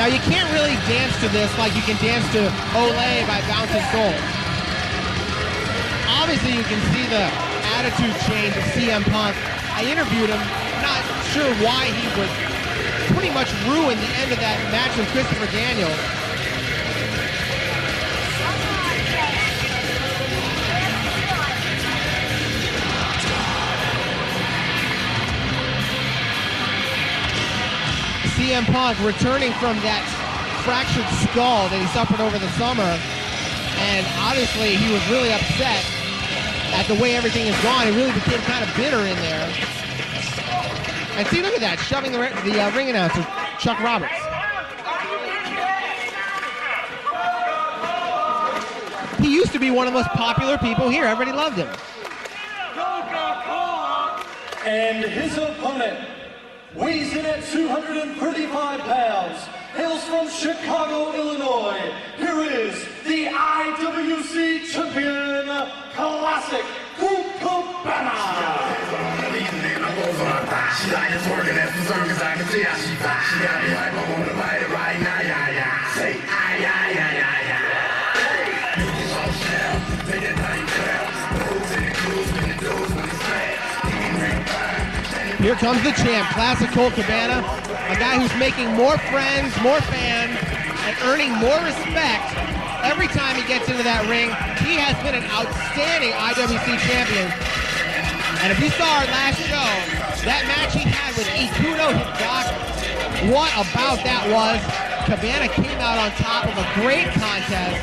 Now you can't really dance to this like you can dance to Olay by Bouncing Colt. Obviously you can see the attitude change of CM Punk. I interviewed him, not sure why he would pretty much ruin the end of that match with Christopher Daniels. CM Punk returning from that fractured skull that he suffered over the summer, and obviously he was really upset at the way everything has gone. He really became kind of bitter in there. And see, look at that, shoving the ring announcer, Chuck Roberts. He used to be one of the most popular people here. Everybody loved him. And his opponent weighs in at 235 pounds, hails from Chicago, Illinois. Here is the IWC Champion Classic, Colt Cabana. She like this working at the circus, I can see how she got me hype, I wanna bite it right now, yeah. Say, you can so snap, take that time clap, those in the clothes, when it goes, when it's flat, Here comes the champ, Classic Colt Cabana, a guy who's making more friends, more fans, and earning more respect every time he gets into that ring. He has been an outstanding IWC champion. And if you saw our last show, that match he had with Ikuto Hidaka, what about that was? Cabana came out on top of a great contest,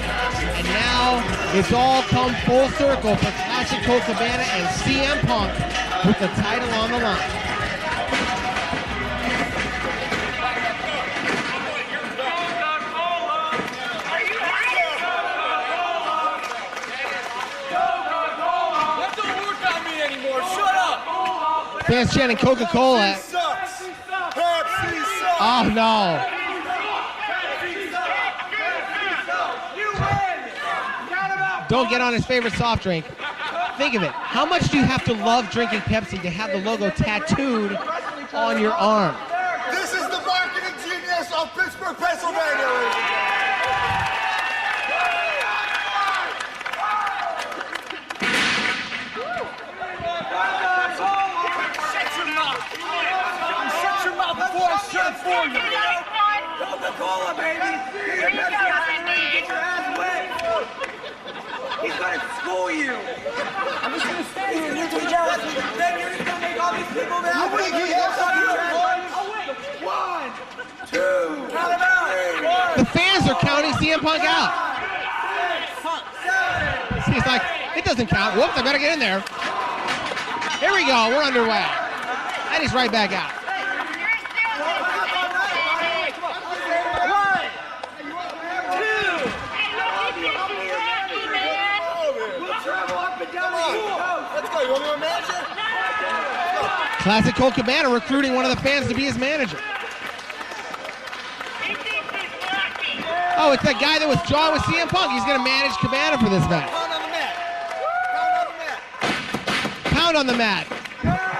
and now it's all come full circle for Classic Colt Cabana and CM Punk with the title on the line. Fans chanting Coca-Cola. Oh no. Don't get on his favorite soft drink. Think of it. How much do you have to love drinking Pepsi to have the logo tattooed on your arm? This is the marketing genius of Pittsburgh, Pennsylvania. For you. Coca-Cola, baby. Get your ass wet. He's gonna school you. I'm just gonna stay here. You're too jealous. Then you're just gonna make all these people mad. I'll wait. One, two, count them out. The fans are counting CM Punk out. He's like, it doesn't count. Whoops, I better get in there. Here we go. We're underway. And he's right back out. Classic Colt Cabana recruiting one of the fans to be his manager. Oh, it's that guy that was drawing with CM Punk. He's going to manage Cabana for this match. Pound on the mat.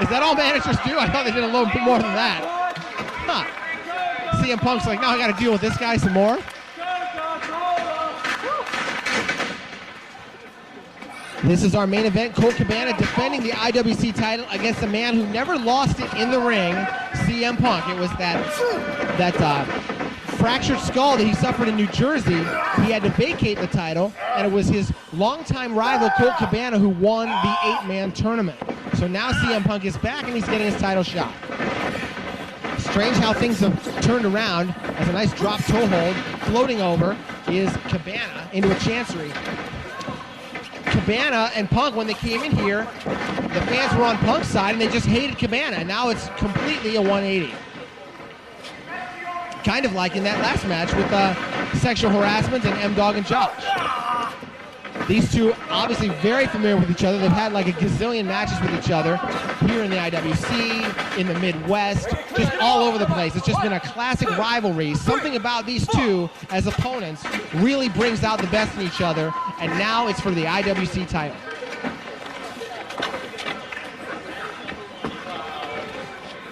Is that all managers do? I thought they did a little bit more than that. Huh. CM Punk's like, now I got to deal with this guy some more. This is our main event. Colt Cabana defending the IWC title against a man who never lost it in the ring, CM Punk. It was that fractured skull that he suffered in New Jersey. He had to vacate the title, and it was his longtime rival, Colt Cabana, who won the 8-man tournament. So now CM Punk is back, and he's getting his title shot. Strange how things have turned around as a nice drop toe hold. Floating over is Cabana into a chancery. Cabana and Punk, when they came in here, the fans were on Punk's side and they just hated Cabana. And now it's completely a 180. Kind of like in that last match with sexual harassment and M-Dog and Josh. These two obviously very familiar with each other. They've had like a gazillion matches with each other here in the IWC, in the Midwest, just all over the place. It's just been a classic rivalry. Something about these two as opponents really brings out the best in each other, and now it's for the IWC title.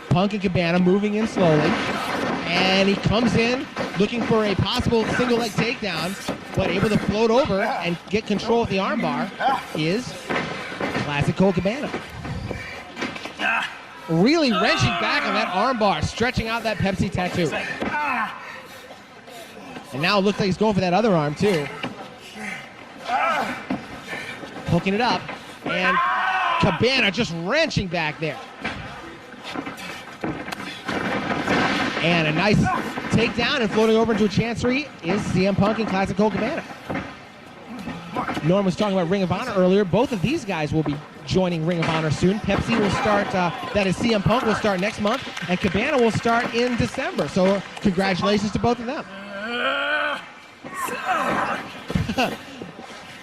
Punk and Cabana moving in slowly, and he comes in looking for a possible single leg takedown, but able to float over and get control of the armbar is classic Colt Cabana. Really wrenching back on that armbar, stretching out that Pepsi tattoo. And now it looks like he's going for that other arm too. Hooking it up, and Cabana just wrenching back there. And a nice takedown and floating over into a chancery is CM Punk and classic Colt Cabana. Norm was talking about Ring of Honor earlier. Both of these guys will be joining Ring of Honor soon. Pepsi will start, that is CM Punk will start next month, and Cabana will start in December. So congratulations to both of them.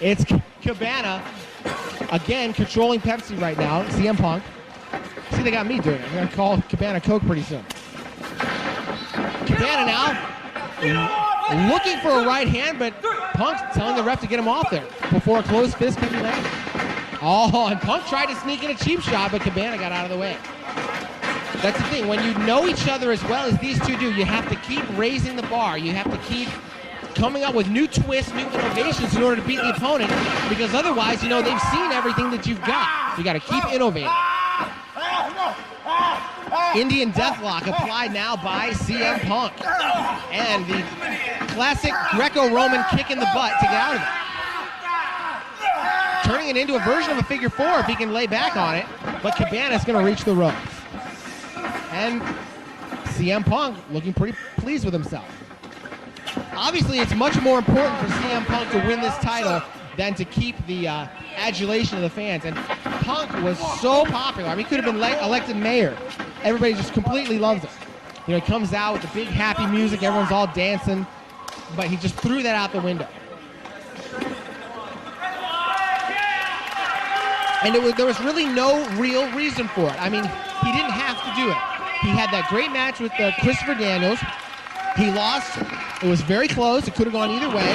It's Cabana, again, controlling Pepsi right now. CM Punk. See, they got me doing it. I'm going to call Cabana Coke pretty soon. Cabana now looking for a right hand, but Punk's telling the ref to get him off there before a closed fist can be landed. Oh, and Punk tried to sneak in a cheap shot, but Cabana got out of the way. That's the thing. When you know each other as well as these two do, you have to keep raising the bar. You have to keep coming up with new twists, new innovations in order to beat the opponent, because otherwise, you know, they've seen everything that you've got. You got to keep innovating. Indian Deathlock applied now by CM Punk. And the classic Greco-Roman kick in the butt to get out of it. Turning it into a version of a figure four if he can lay back on it, but Cabana's going to reach the ropes. And CM Punk looking pretty pleased with himself. Obviously, it's much more important for CM Punk to win this title than to keep the adulation of the fans. And Punk was so popular. I mean, he could have been elected mayor. Everybody just completely loves him. You know, he comes out with the big happy music, everyone's all dancing, but he just threw that out the window. And there was really no real reason for it. I mean, he didn't have to do it. He had that great match with Christopher Daniels. He lost. It was very close. It could have gone either way.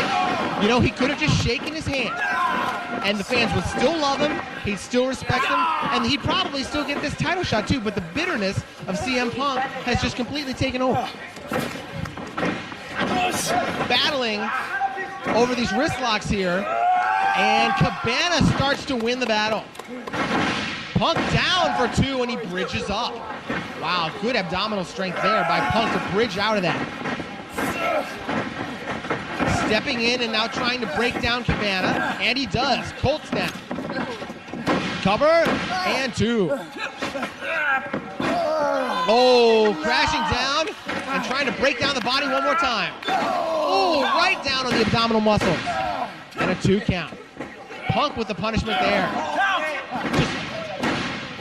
You know, he could have just shaken his hand. And the fans would still love him. He'd still respect him. And he'd probably still get this title shot, too. But the bitterness of CM Punk has just completely taken over. Battling over these wrist locks here. And Cabana starts to win the battle. Punk down for two, and he bridges up. Wow, good abdominal strength there by Punk to bridge out of that. Stepping in and now trying to break down Cabana, and he does. Colt snap. Cover, and two. Oh, crashing down and trying to break down the body one more time. Oh, right down on the abdominal muscles. And a 2 count. Punk with the punishment there.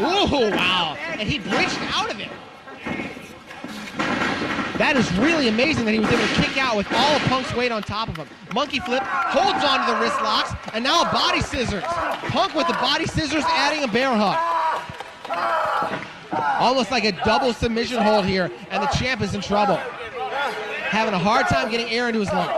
Ooh, wow. And he bridged out of it. That is really amazing that he was able to kick out with all of Punk's weight on top of him. Monkey flip, holds on to the wrist locks, and now a body scissors. Punk with the body scissors, adding a bear hug. Almost like a double submission hold here, and the champ is in trouble. Having a hard time getting air into his lungs.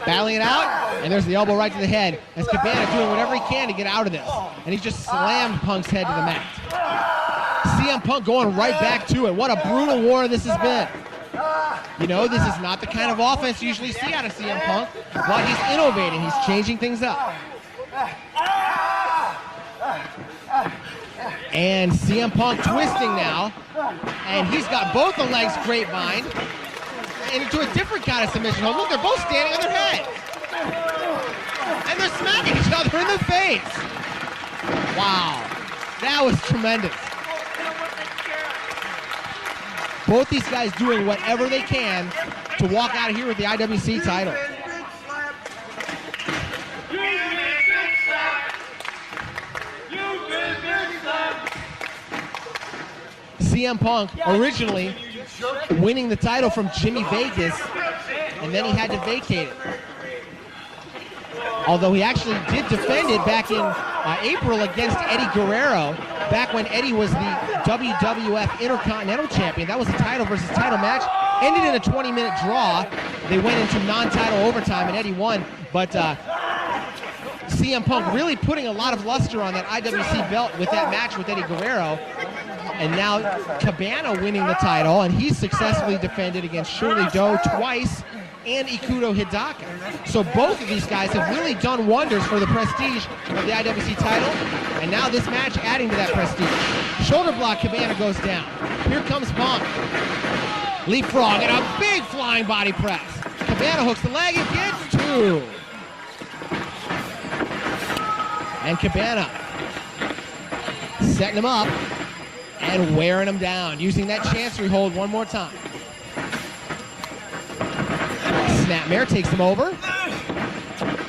Battling it out, and there's the elbow right to the head as Cabana doing whatever he can to get out of this. And he just slammed Punk's head to the mat. CM Punk going right back to it. What a brutal war this has been. You know, this is not the kind of offense you usually see out of CM Punk, but he's innovating. He's changing things up. And CM Punk twisting now, and he's got both the legs grapevine into a different kind of submission hold. Look, they're both standing on their heads. And they're smacking each other in the face. Wow. That was tremendous. Both these guys doing whatever they can to walk out of here with the IWC title. CM Punk originally winning the title from Jimmy Vegas, and then he had to vacate it. Although he actually did defend it back in April against Eddie Guerrero, back when Eddie was the WWF Intercontinental Champion. That was a title versus title match. Ended in a 20-minute draw. They went into non-title overtime, and Eddie won. But CM Punk really putting a lot of luster on that IWC belt with that match with Eddie Guerrero. And now Cabana winning the title, and he's successfully defended against Shirley Doe twice and Ikuto Hidaka. So both of these guys have really done wonders for the prestige of the IWC title, and now this match adding to that prestige. Shoulder block, Cabana goes down. Here comes Punk. Leapfrog and a big flying body press. Cabana hooks the leg and gets 2. And Cabana setting him up and wearing him down, using that chancery hold one more time. Snapmare takes him over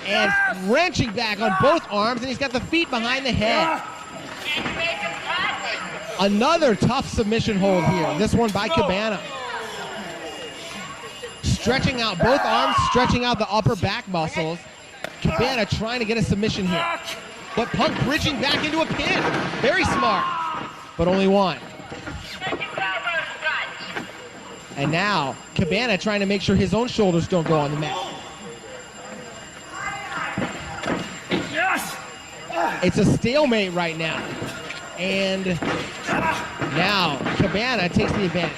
and wrenching back on both arms, and he's got the feet behind the head. Another tough submission hold here, this one by Cabana. Stretching out both arms, stretching out the upper back muscles. Cabana trying to get a submission here. But Punk bridging back into a pin. Very smart, but only one. And now, Cabana trying to make sure his own shoulders don't go on the mat. Yes! It's a stalemate right now. And now, Cabana takes the advantage.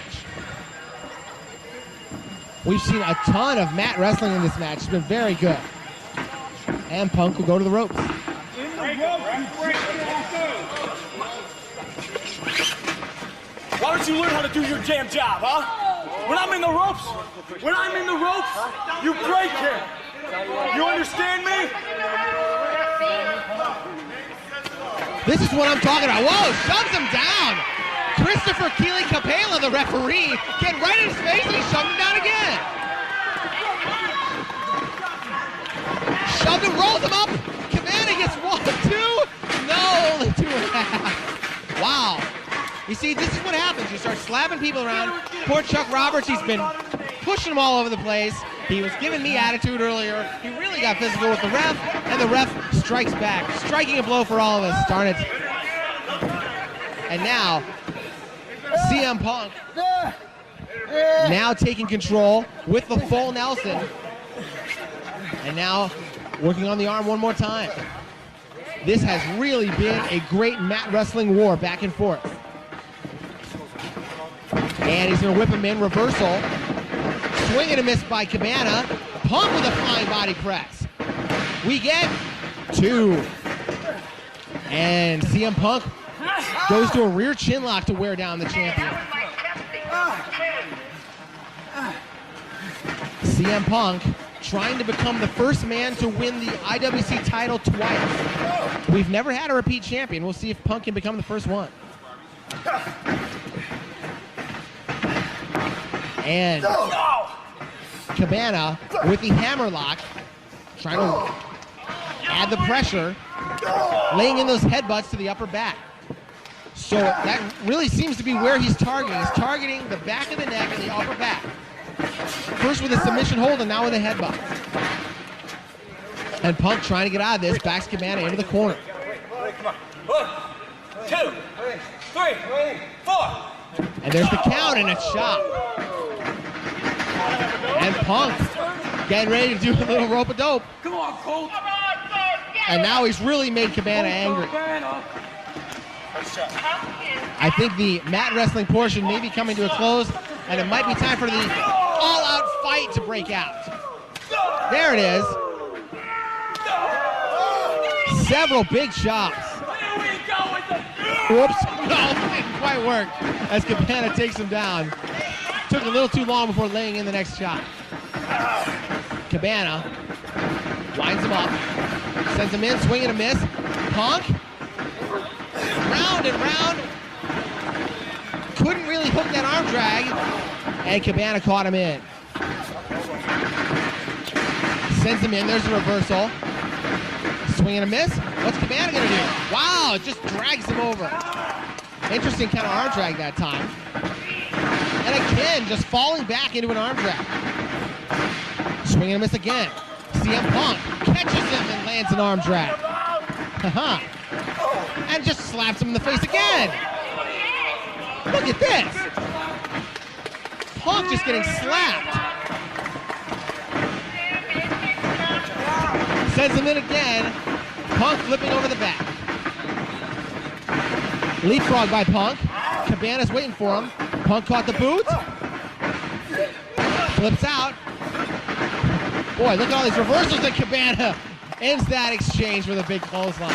We've seen a ton of mat wrestling in this match. It's been very good. And Punk will go to the ropes. Why don't you learn how to do your damn job, huh? When I'm in the ropes, you break it. You understand me? This is what I'm talking about. Whoa, shoves him down. Christopher Keely Capela, the referee, getting right in his face, and he shoved him down again. Shoved him, rolls him up. Cabana gets 1, 2. No, only 2.5. Wow. You see, this is what happens. You start slapping people around. Poor Chuck Roberts, he's been pushing him all over the place. He was giving me attitude earlier. He really got physical with the ref, and the ref strikes back. Striking a blow for all of us, darn it. And now, CM Punk now taking control with the full Nelson. And now working on the arm one more time. This has really been a great mat wrestling war back and forth. And he's going to whip him in reversal. Swing and a miss by Cabana. Punk with a flying body press. We get 2. And CM Punk goes to a rear chin lock to wear down the champion. CM Punk trying to become the first man to win the IWC title twice. We've never had a repeat champion. We'll see if Punk can become the first one. And Cabana with the hammerlock, trying to add the pressure, laying in those headbutts to the upper back. So that really seems to be where he's targeting. He's targeting the back of the neck and the upper back. First with a submission hold and now with a headbutt. And Punk trying to get out of this, backs Cabana into the corner. Come on. 1, 2, 3, 4. And there's the count and a chop. And Punk getting ready to do a little rope-a-dope. Come on, Colt. And now he's really made Cabana angry. I think the mat wrestling portion may be coming to a close, and it might be time for the all-out fight to break out. There it is. Several big chops. Whoops. No, it didn't quite work as Cabana takes him down. Took a little too long before laying in the next shot. Cabana winds him up. Sends him in, swing and a miss. Punk. Round and round. Couldn't really hook that arm drag. And Cabana caught him in. Sends him in. There's a reversal. Swing and a miss. What's Cabana going to do? Wow, it just drags him over. Interesting kind of arm drag that time. And again, just falling back into an arm drag. Swing and a miss again. CM Punk catches him and lands an arm drag. And just slaps him in the face again. Look at this. Punk just getting slapped. Sends him in again. Punk flipping over the back. Leapfrog by Punk. Cabana's waiting for him. Punk caught the boot. Flips out. Boy, look at all these reversals that Cabana ends that exchange with a big clothesline.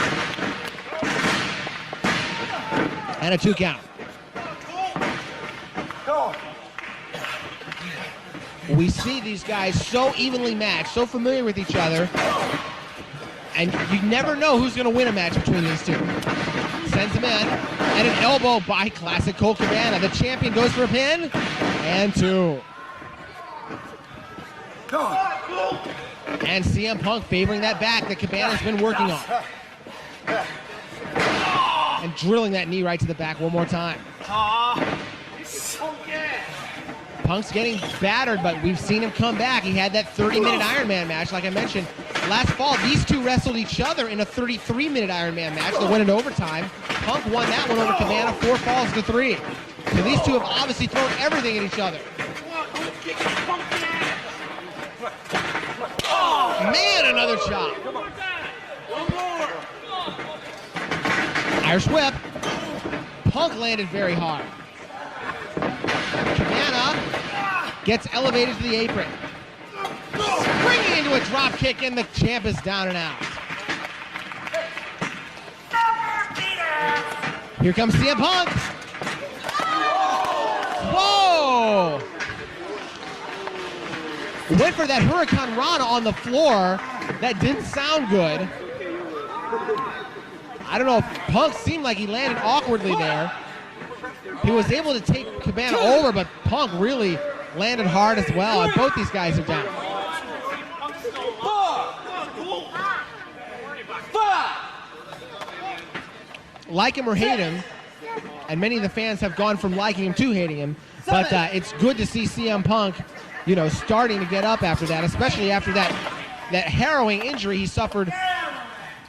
And a 2 count. We see these guys so evenly matched, so familiar with each other, and you never know who's going to win a match between these two. Sends him in, and an elbow by classic Colt Cabana. The champion goes for a pin, and 2. And CM Punk favoring that back that Cabana's been working on. And drilling that knee right to the back one more time. Punk's getting battered, but we've seen him come back. He had that 30-minute Iron Man match, like I mentioned. Last fall, these two wrestled each other in a 33-minute Iron Man match that went into overtime. Punk won that one over Cabana, 4 falls to 3. So these two have obviously thrown everything at each other. Man, another chop. Irish whip. Punk landed very hard. Cabana gets elevated to the apron. Springing into a drop kick, and the champ is down and out. Here comes CM Punk. Whoa! Went for that Hurricane Rana on the floor. That didn't sound good. I don't know if Punk seemed like he landed awkwardly there. He was able to take Cabana over, but Punk really landed hard as well, and both these guys are down. Like him or hate him, and many of the fans have gone from liking him to hating him, but it's good to see CM Punk, starting to get up after that, especially after that harrowing injury he suffered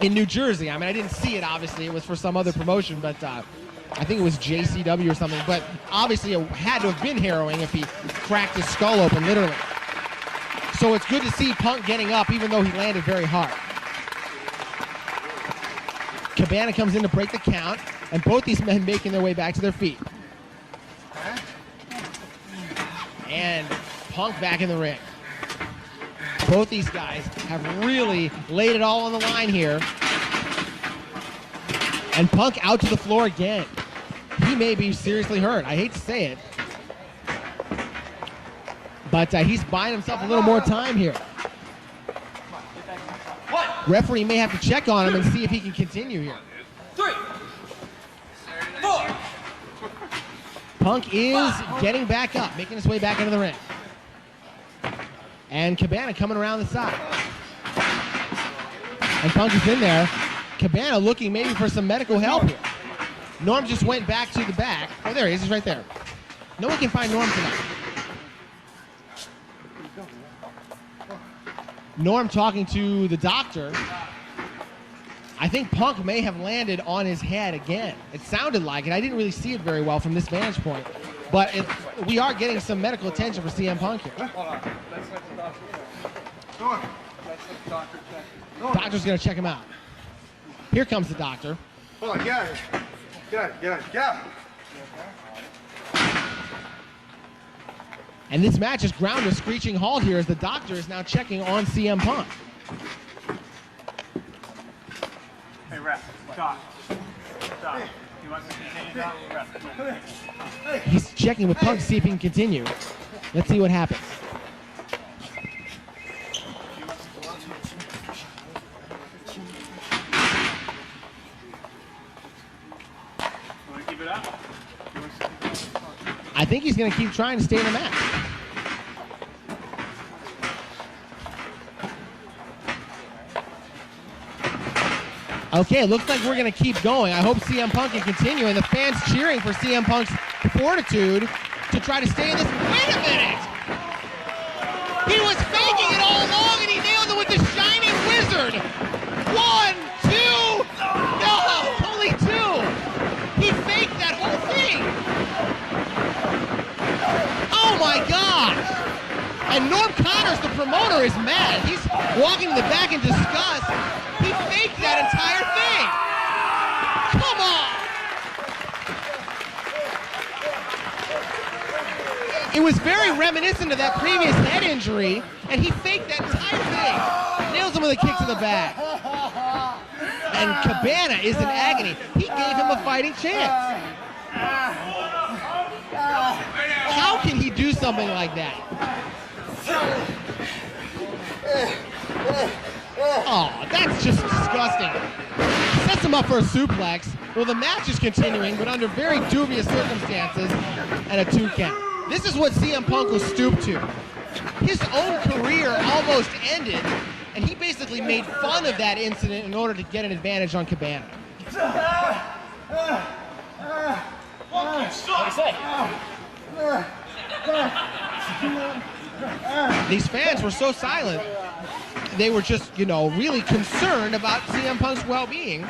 in New Jersey. I mean, I didn't see it, obviously. It was for some other promotion, but I think it was JCW or something. But obviously it had to have been harrowing if he cracked his skull open, literally. So it's good to see Punk getting up, even though he landed very hard. Cabana comes in to break the count, and both these men making their way back to their feet. And Punk back in the ring. Both these guys have really laid it all on the line here. And Punk out to the floor again. He may be seriously hurt. I hate to say it. But he's buying himself a little more time here. Referee may have to check on him and see if he can continue here. 3, 4. Punk is getting back up, making his way back into the ring. And Cabana coming around the side. And Punk is in there. Cabana looking maybe for some medical help here. Norm just went back to the back. Oh, there he is. He's right there. No one can find Norm tonight. Norm talking to the doctor. I think Punk may have landed on his head again. It sounded like it. I didn't really see it very well from this vantage point. But we are getting some medical attention for CM Punk here. Hold on. Let's let the doctor check. Norm. Let's let the doctor check. Doctor's going to check him out. Here comes the doctor. Hold on, get out of here. Get out. And this match is ground to a screeching halt here as the doctor is now checking on CM Punk. Hey, ref, stop. You want to continue now? Ref. He's checking with Punk to see if he can continue. Let's see what happens. Want to keep it up? I think he's going to keep trying to stay in the match. Okay, it looks like we're going to keep going. I hope CM Punk can continue, and the fans cheering for CM Punk's fortitude to try to stay in this. Wait a minute! He was faking it all along, and he nailed it with the Shining Wizard. 1, 2, no, only 2. He faked that whole thing. Oh my God! And Norm Connors, the promoter, is mad. He's walking to the back in disgust. He faked that. that entire thing. Come on. It was very reminiscent of that previous head injury, and he faked that entire thing. Nails him with a kick to the back. And Cabana is in agony. He gave him a fighting chance. How can he do something like that? Oh, that's just disgusting. Sets him up for a suplex. Well, the match is continuing, but under very dubious circumstances, and a 2 count. This is what CM Punk was stooped to. His own career almost ended, and he basically made fun of that incident in order to get an advantage on Cabana. What do you say? These fans were so silent. They were just, really concerned about CM Punk's well-being,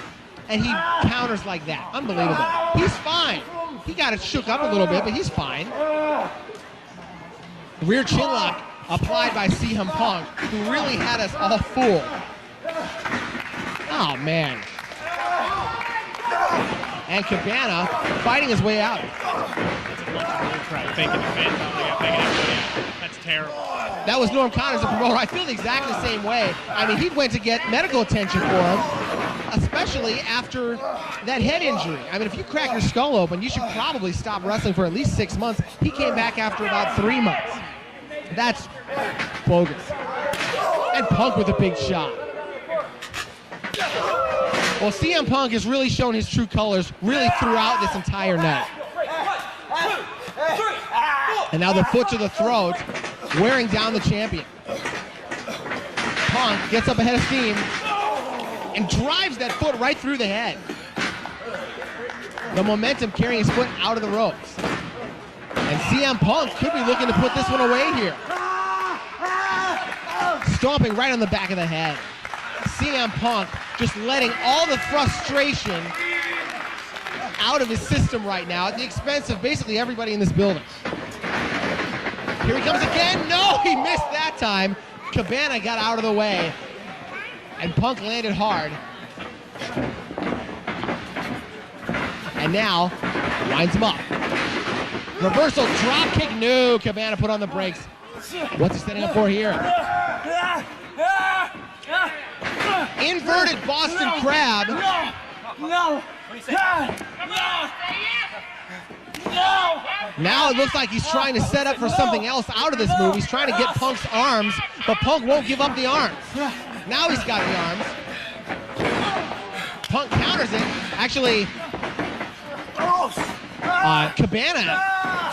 and he counters like that. Unbelievable. He's fine. He got it shook up a little bit, but he's fine. Rear chin lock applied by CM Punk, who really had us all fooled. Oh, man. And Cabana fighting his way out. That's terrible. That was Norm Connors, the promoter. I feel the exactly same way. I mean, he went to get medical attention for him, especially after that head injury. I mean, if you crack your skull open, you should probably stop wrestling for at least 6 months. He came back after about 3 months. That's bogus. And Punk with a big shot. Well, CM Punk has really shown his true colors really throughout this entire night. And now the foot to the throat, wearing down the champion. Punk gets up ahead of steam and drives that foot right through the head. The momentum carrying his foot out of the ropes. And CM Punk could be looking to put this one away here. Stomping right on the back of the head. CM Punk just letting all the frustration out of his system right now at the expense of basically everybody in this building. Here he comes again. No, he missed that time. Cabana got out of the way, and Punk landed hard. And now, winds him up. Reversal drop kick. No, Cabana put on the brakes. What's he setting up for here? Inverted Boston Crab. No. Now it looks like he's trying to set up for something else out of this move. He's trying to get Punk's arms, but Punk won't give up the arms. Now he's got the arms. Punk counters it. Actually, Cabana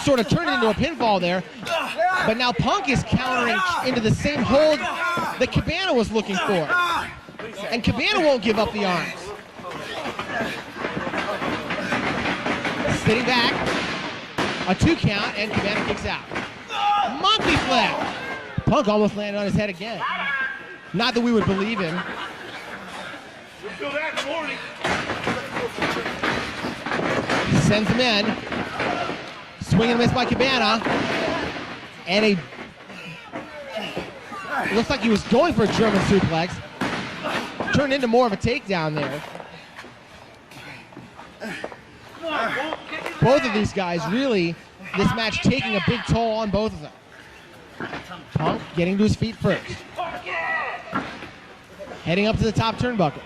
sort of turned it into a pinfall there, but now Punk is countering into the same hold that Cabana was looking for. And Cabana won't give up the arms. Sitting back, a 2 count, and Cabana kicks out. Monkey flip. Punk almost landed on his head again. Not that we would believe him. He sends him in. Swing and miss by Cabana. And it looks like he was going for a German suplex. Turned into more of a takedown there. Both of these guys really, this match taking a big toll on both of them. Punk getting to his feet first. Heading up to the top turnbuckle.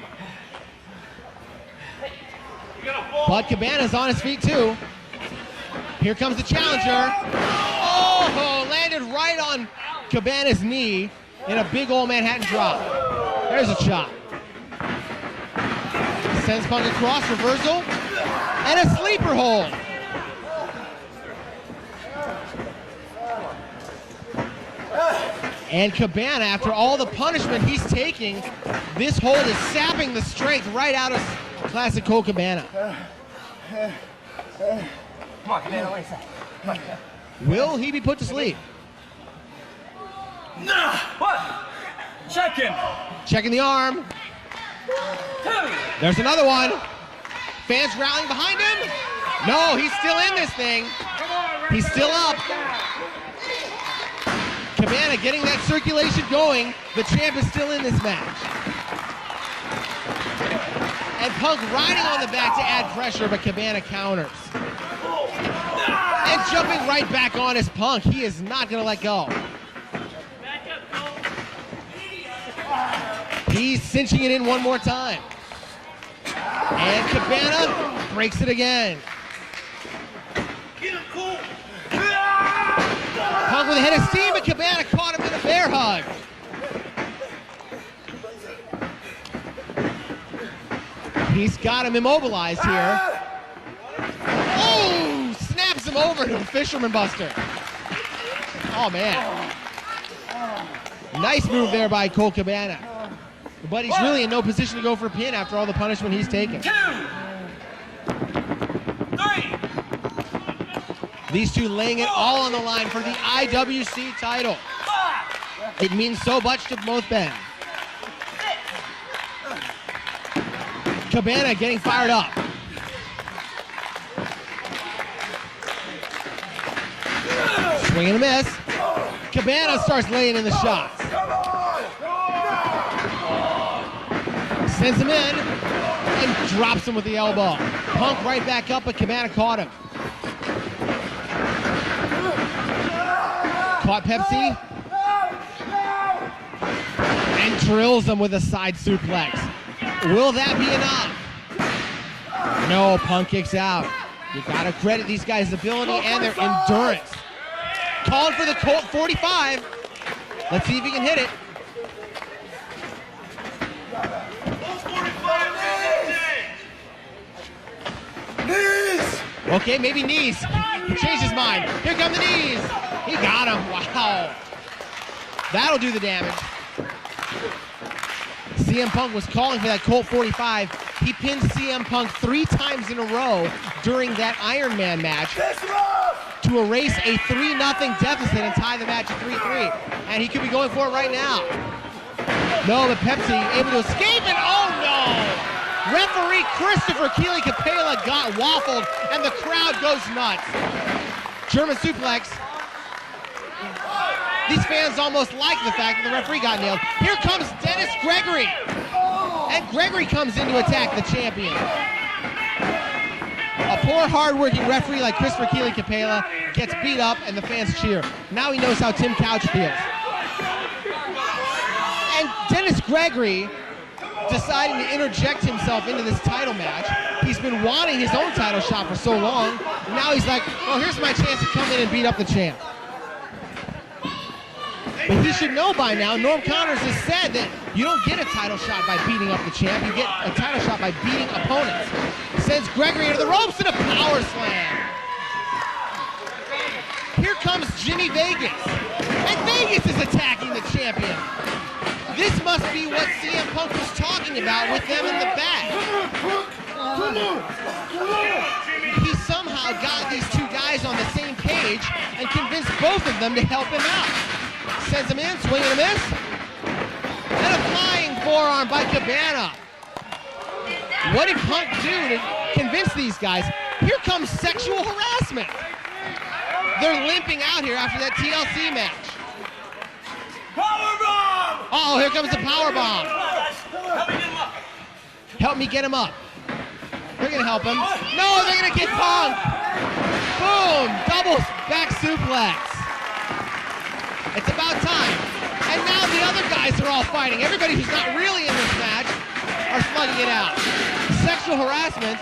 But Cabana's on his feet too. Here comes the challenger. Oh, landed right on Cabana's knee in a big old Manhattan drop. There's a chop. Sends Punk across, reversal, and a sleeper hold. And Cabana, after all the punishment he's taking, this hold is sapping the strength right out of classic Colt Cabana. Come on, Cabana, what do you say? Come on. Will he be put to sleep? No! What? Check him! Checking the arm. There's another one. Fans rallying behind him. No, he's still in this thing. He's still up. Cabana getting that circulation going. The champ is still in this match. And Punk riding on the back to add pressure, but Cabana counters. And jumping right back on is Punk. He is not going to let go. He's cinching it in one more time. And Cabana breaks it again. Punk with a head of steam, and Cabana caught him in a bear hug. He's got him immobilized here. Oh, snaps him over to the Fisherman Buster. Oh, man. Nice move there by Colt Cabana. But he's really in no position to go for a pin after all the punishment he's taken. 2, 3. These two laying it all on the line for the IWC title. It means so much to both men. Cabana getting fired up. Swing and a miss. Cabana starts laying in the shots. Sends him in and drops him with the elbow. Punk right back up, but Cabana caught him. Caught Pepsi. And drills him with a side suplex. Will that be enough? No, Punk kicks out. You gotta credit these guys' ability and their endurance. Called for the Colt 45. Let's see if he can hit it. Knees! Okay, maybe knees. He changed his mind. Here come the knees. He got him. Wow. That'll do the damage. CM Punk was calling for that Colt 45. He pinned CM Punk 3 times in a row during that Iron Man match to erase a 3-0 deficit and tie the match at 3-3. And he could be going for it right now. No, but Pepsi able to escape, and oh no! Referee Christopher Keely Capela got waffled, and the crowd goes nuts. German suplex. These fans almost like the fact that the referee got nailed. Here comes Dennis Gregory. And Gregory comes in to attack the champion. A poor, hard-working referee like Christopher Keely Capela gets beat up, and the fans cheer. Now he knows how Tim Couch feels. And Dennis Gregory deciding to interject himself into this title match. He's been wanting his own title shot for so long. And now he's like, well, here's my chance to come in and beat up the champ. But he should know by now, Norm Connors has said that you don't get a title shot by beating up the champ. You get a title shot by beating opponents. Sends Gregory into the ropes and a power slam. Here comes Jimmy Vegas. And Vegas is attacking the champion. This must be what CM Punk was talking about with them in the back. He somehow got these two guys on the same page and convinced both of them to help him out. Sends him in, swing and a miss. And a flying forearm by Cabana. What did Punk do to convince these guys? Here comes sexual harassment. They're limping out here after that TLC match. Powerbomb! Oh, here comes the powerbomb. Help me get him up. They're gonna help him. No, they're gonna kick Punk. Boom, double back suplex. It's about time. And now the other guys are all fighting. Everybody who's not really in this match are slugging it out. Sexual harassment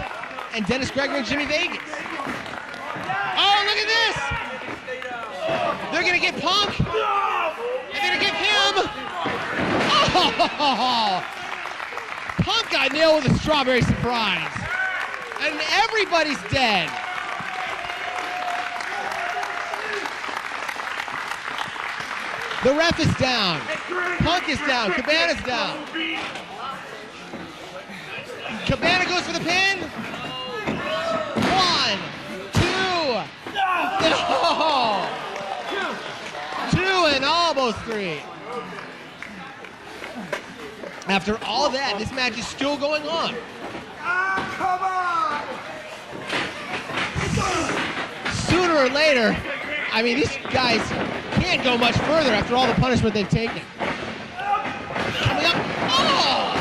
and Dennis Gregory and Jimmy Vegas. Oh, look at this. They're going to get Punk. They're going to get him. Oh, Punk got nailed with a strawberry surprise. And everybody's dead. The ref is down. Punk is down. Cabana's down. Cabana goes for the pin. 1, 2. No. 2 and almost 3. After all that, this match is still going on. Come on! Sooner or later, I mean, these guys can't go much further after all the punishment they've taken. Coming up. Oh!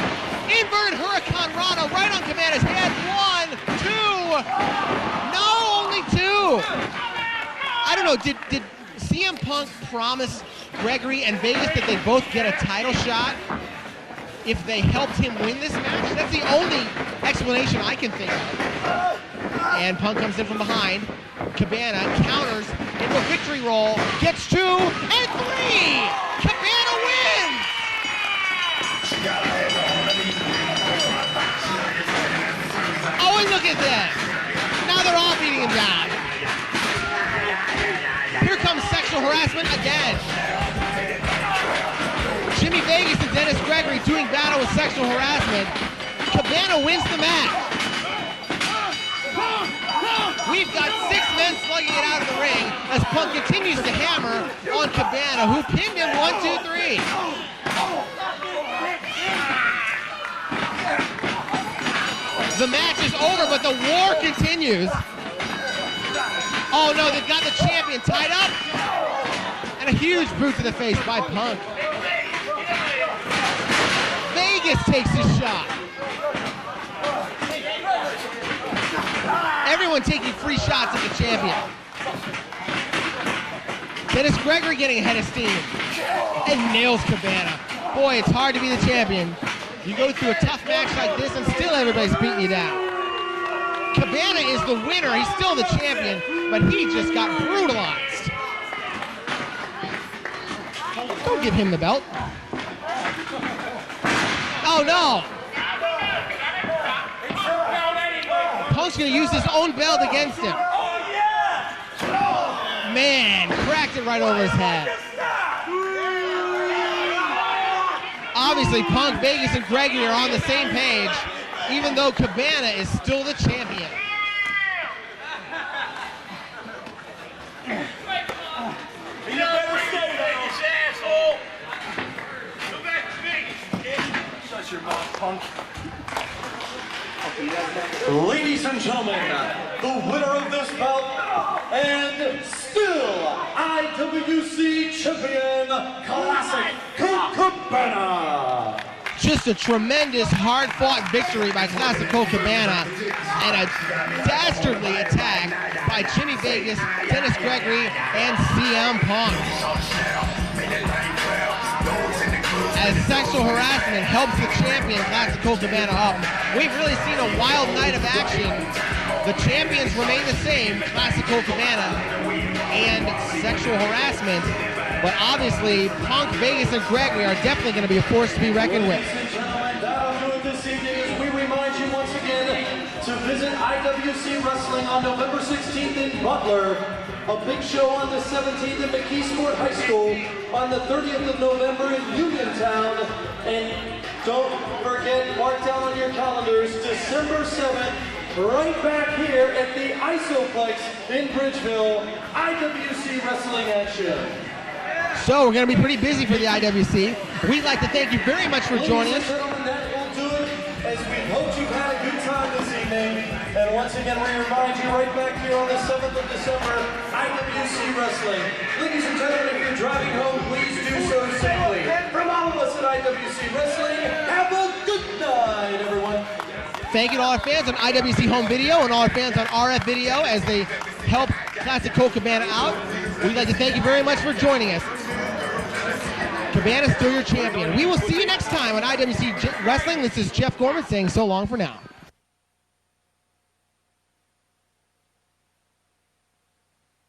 Inverted Hurricane Rana right on Cabana's head. 1, 2. No, only 2. I don't know, did CM Punk promise Gregory and Vegas that they both get a title shot if they helped him win this match? That's the only explanation I can think of. And Punk comes in from behind. Cabana counters into a victory roll, gets 2 and 3. Cabana wins. Oh, and look at that. Now they're all beating him down. Here comes sexual harassment again. Jimmy Vegas and Dennis Gregory doing battle with sexual harassment. Cabana wins the match. We've got 6 men slugging it out of the ring as Punk continues to hammer on Cabana, who pinned him 1, 2, 3. The match is over, but the war continues. Oh no, they've got the champion tied up. And a huge boot to the face by Punk. Vegas takes his shot. Everyone taking free shots at the champion. Dennis Gregory getting ahead of steam. And nails Cabana. Boy, it's hard to be the champion. You go through a tough match like this and still everybody's beating you down. Cabana is the winner. He's still the champion, but he just got brutalized. Don't give him the belt. Oh no! Punk's gonna use his own belt against him. Man, cracked it right over his head. Obviously, Punk, Vegas, and Gregory are on the same page, even though Cabana is still the champion. You better stay, Vegas, asshole! Go back to Vegas, kid! Shut your mouth, Punk. Ladies and gentlemen, the winner of this bout and still IWC champion, Classic Colt Cabana. Just a tremendous, hard-fought victory by Classic Colt Cabana and a dastardly attack by Jimmy Vegas, Dennis Gregory, and CM Punk. As sexual harassment helps the champion, Classic Colt Cabana, up. We've really seen a wild night of action. The champions remain the same, Classic Colt Cabana and sexual harassment. But obviously, Punk, Vegas, and Gregory are definitely going to be a force to be reckoned with. Ladies and gentlemen, that I'm doing this evening is we remind you once again to visit IWC Wrestling on November 16th in Butler, a big show on the 17th at McKeesport High School, on the 30th of November in Uniontown, and don't forget, mark down on your calendars, December 7th, right back here at the Isoplex in Bridgeville, IWC Wrestling action. So we're going to be pretty busy for the IWC. We'd like to thank you very much for joining us. Ladies and gentlemen, that will do it, as we hope you've had a good time this evening. And once again, we remind you right back here on the 7th of December, IWC Wrestling. Ladies and gentlemen, if you're driving home, please do so safely. From all of us at IWC Wrestling, have a good night, everyone. Thank you to all our fans on IWC Home Video and all our fans on RF Video as they help Classic Colt Cabana out. We'd like to thank you very much for joining us. Cabana's still your champion. We will see you next time on IWC Wrestling. This is Jeff Gorman saying so long for now.